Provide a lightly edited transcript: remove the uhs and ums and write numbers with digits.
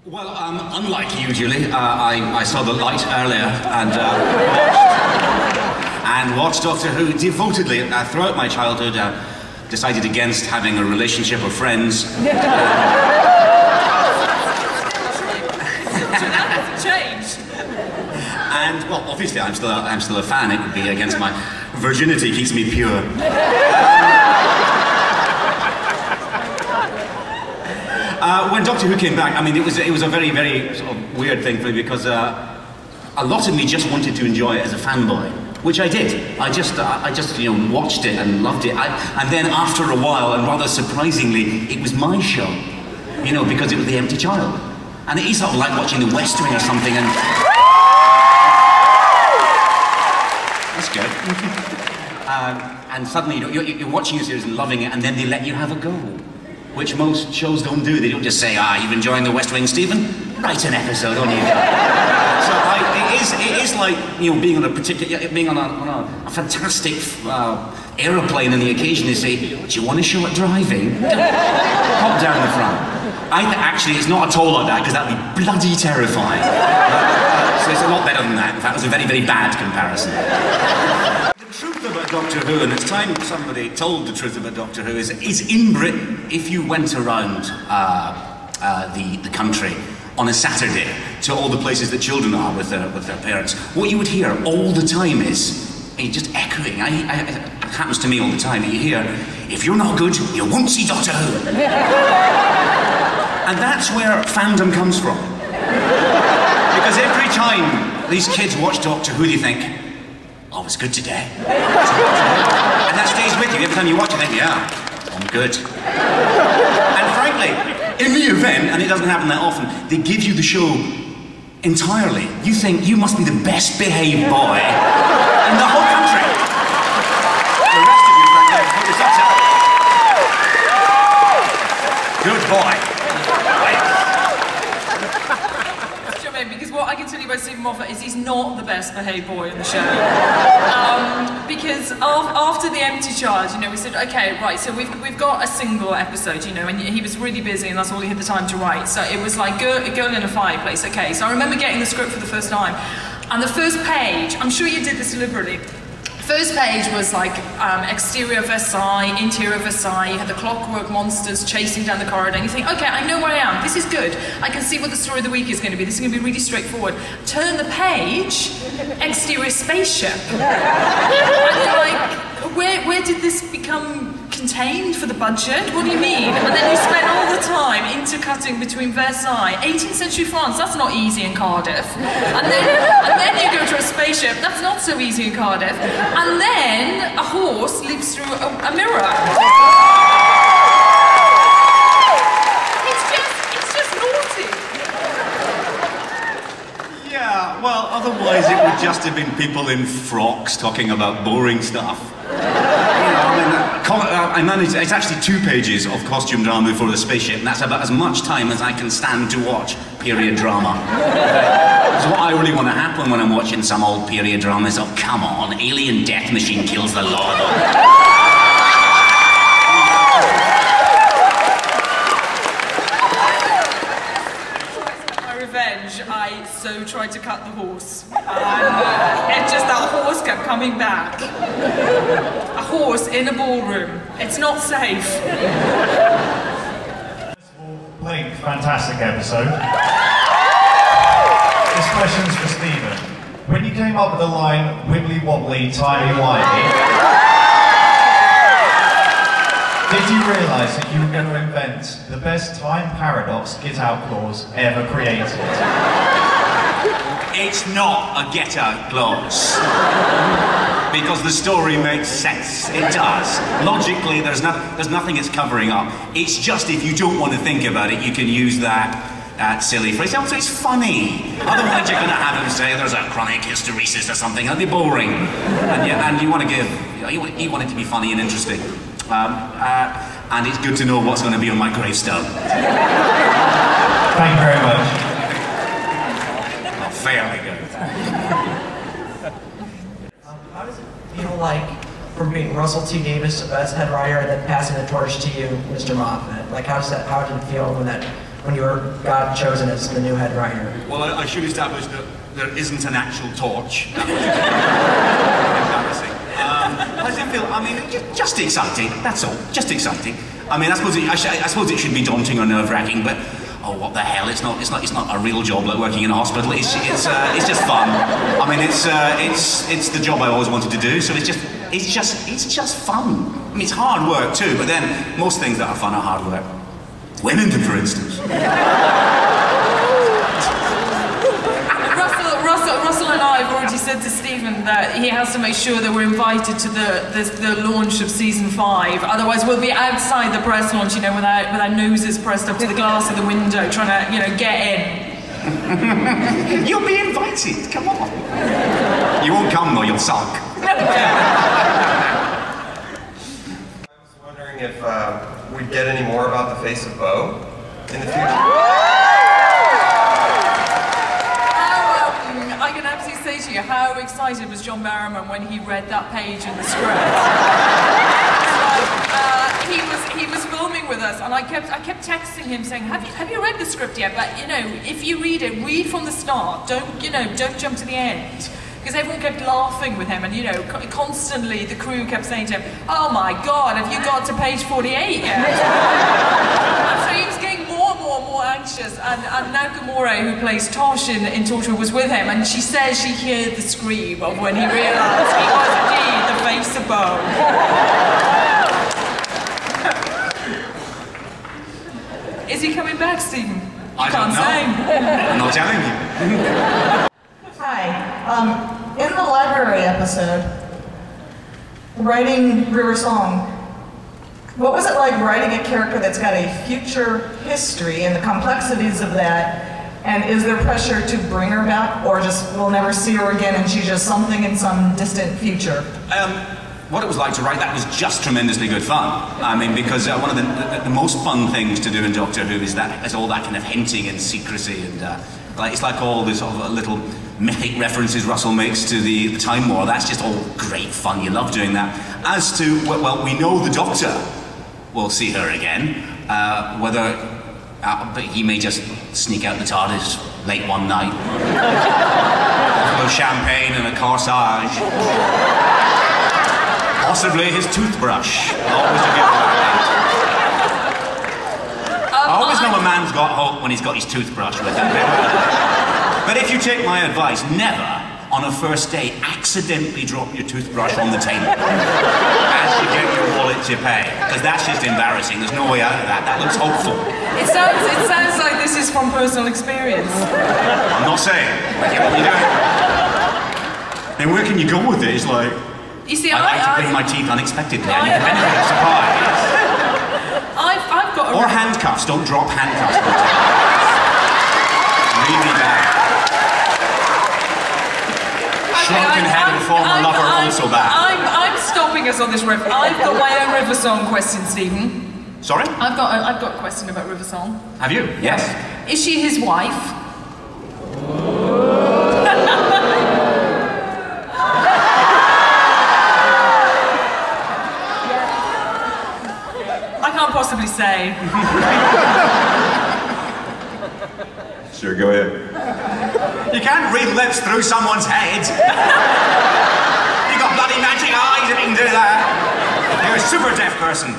Well, unlike you, Julie, I saw the light earlier and watched Doctor Who devotedly throughout my childhood. Decided against having a relationship or friends. Changed. And well, obviously, I'm still a fan. It would be against my virginity keeps me pure. When Doctor Who came back, I mean, it was a very, very sort of weird thing for me because a lot of me just wanted to enjoy it as a fanboy, which I did. I just you know, watched it and loved it. And then after a while, and rather surprisingly, it was my show, you know, because it was The Empty Child, and it is sort of like watching The West Wing or something. And that's good. And suddenly, you know, you're watching a series and loving it, and then they let you have a go. Which most shows don't do. They don't just say, you're enjoying The West Wing, Stephen? Write an episode, on you go. So it is like, you know, being on a fantastic aeroplane, and the occasion they say, do you want to show it driving? Pop down the front. Actually, it's not at all like that, because that would be bloody terrifying. So it's a lot better than that. In fact, it was a very, very bad comparison. The truth about Doctor Who, and it's time somebody told the truth about Doctor Who, is in Britain, if you went around the country on a Saturday to all the places that children are with their parents, what you would hear all the time is, just echoing, it happens to me all the time, that you hear, if you're not good, you won't see Doctor Who. And that's where fandom comes from. Because every time these kids watch Doctor Who, they think, oh, it's good today. And that stays with you. Every time you watch it, you think, yeah, I'm good. And frankly, in the event, and it doesn't happen that often, they give you the show entirely. You think you must be the best behaved boy in the whole country. The rest of you, frankly, put your socks up. Good boy. Because what I can tell you about Stephen Moffat is he's not the best behaved boy in the show. Because after The Empty Child, you know, we said, okay, right, so we've got a single episode, you know, and he was really busy and that's all he had the time to write. So it was like a girl in a fireplace, okay. So I remember getting the script for the first time, and the first page, I'm sure you did this deliberately, first page was like exterior Versailles, interior Versailles, you had the clockwork monsters chasing down the corridor, and you think, okay, I know where I am, this is good, I can see what the story of the week is going to be, this is going to be really straightforward. Turn the page, exterior spaceship. And you're like, where did this become contained for the budget? What do you mean? And then you spend all the time intercutting between Versailles, 18th century France, that's not easy in Cardiff. And then you go to a spaceship, that's not so easy in Cardiff. And then a horse leaps through a mirror. It's just naughty. Yeah, well, otherwise it would just have been people in frocks talking about boring stuff. I managed, it's actually 2 pages of costume drama before the spaceship, and that's about as much time as I can stand to watch period drama. So what I really want to happen when I'm watching some old period drama is, oh, come on, alien death machine kills the Lord. I so tried to cut the horse, and just that horse kept coming back. A horse in a ballroom. It's not safe. First of all, Blink, fantastic episode. This question's for Stephen. When you came up with the line, wibbly wobbly, timey-wimey, did you realise that you were going to invent the best time paradox get-out clause ever created? It's not a get-out clause. Because the story makes sense. It does. Logically, there's nothing it's covering up. It's just if you don't want to think about it, you can use that silly phrase. Also, it's funny. Otherwise, you're going to have him say there's a chronic hysteresis or something. That'd be boring. And you want to give, you want it to be funny and interesting. And it's good to know what's going to be on my gravestone. Thank you very much. Oh, fairly good. How does it feel like, from being Russell T. Davies as head writer and then passing the torch to you, Mr. Moffat? Like, how did it feel when when you got chosen as the new head writer? Well, I should establish that there isn't an actual torch. That was embarrassing. How does it feel? I mean, just exciting. That's all. Just exciting. I mean, I suppose it should be daunting or nerve-wracking, but oh, what the hell? It's not a real job like working in a hospital. It's just fun. I mean, it's the job I always wanted to do. So it's just fun. I mean, it's hard work too. But then most things that are fun are hard work. Women, for instance. Russell and I have already said to Stephen that he has to make sure that we're invited to the launch of season 5. Otherwise, we'll be outside the press launch, you know, with our noses pressed up to the glass of the window, trying to, you know, get in. You'll be invited. Come on. You won't come though. You'll sulk. I was wondering if we'd get any more about the Face of Boe in the future. I can absolutely say to you, how excited was John Barrowman when he read that page in the script? He was filming with us, and I kept texting him saying, "Have you read the script yet? But you know, if you read it, read from the start. Don't jump to the end." Because everyone kept laughing with him, and you know, constantly the crew kept saying to him, "Oh my God, have you got to page 48 yet?" And so he was getting more anxious, and Nakamura, who plays Tosh in Torture, was with him, and she says she heard the scream of when he realised he was indeed the Face of Boe. Is he coming back, Stephen? I can't say. I'm not telling you. Hi. In the library episode, writing River Song, what was it like writing a character that's got a future history and the complexities of that? And is there pressure to bring her back, or just we'll never see her again and she's just something in some distant future? What it was like to write that was just tremendously good fun. I mean, because one of the most fun things to do in Doctor Who is all that kind of hinting and secrecy, and it's like all the sort of little mythic references Russell makes to the Time War. That's just all great fun. You love doing that. As to, well, we know the Doctor will see her again, but he may just sneak out the TARDIS late one night. A little champagne and a corsage. Possibly his toothbrush. Always a gift. I always know a man's got hope when he's got his toothbrush with him. But if you take my advice, never on a first date accidentally drop your toothbrush on the table as you get your wallet to pay, because that's just embarrassing. There's no way out of that. That looks hopeful. It sounds like this is from personal experience. I'm not saying. You don't. Then where can you go with it? It's like, you see, I like to clean my teeth unexpectedly. I need a benefit of surprise. I've got a... Or handcuffs. Don't drop handcuffs. Really bad. Shrunken head of a former lover, also bad. I'm stopping us on this riff. I've got my own River Song question, Stephen. Sorry? I've got a question about River Song. Have you? Yes. Is she his wife? I can't possibly say. Sure, go ahead. You can't read lips through someone's head. You got bloody magic eyes if you can do that. You're a super deaf person.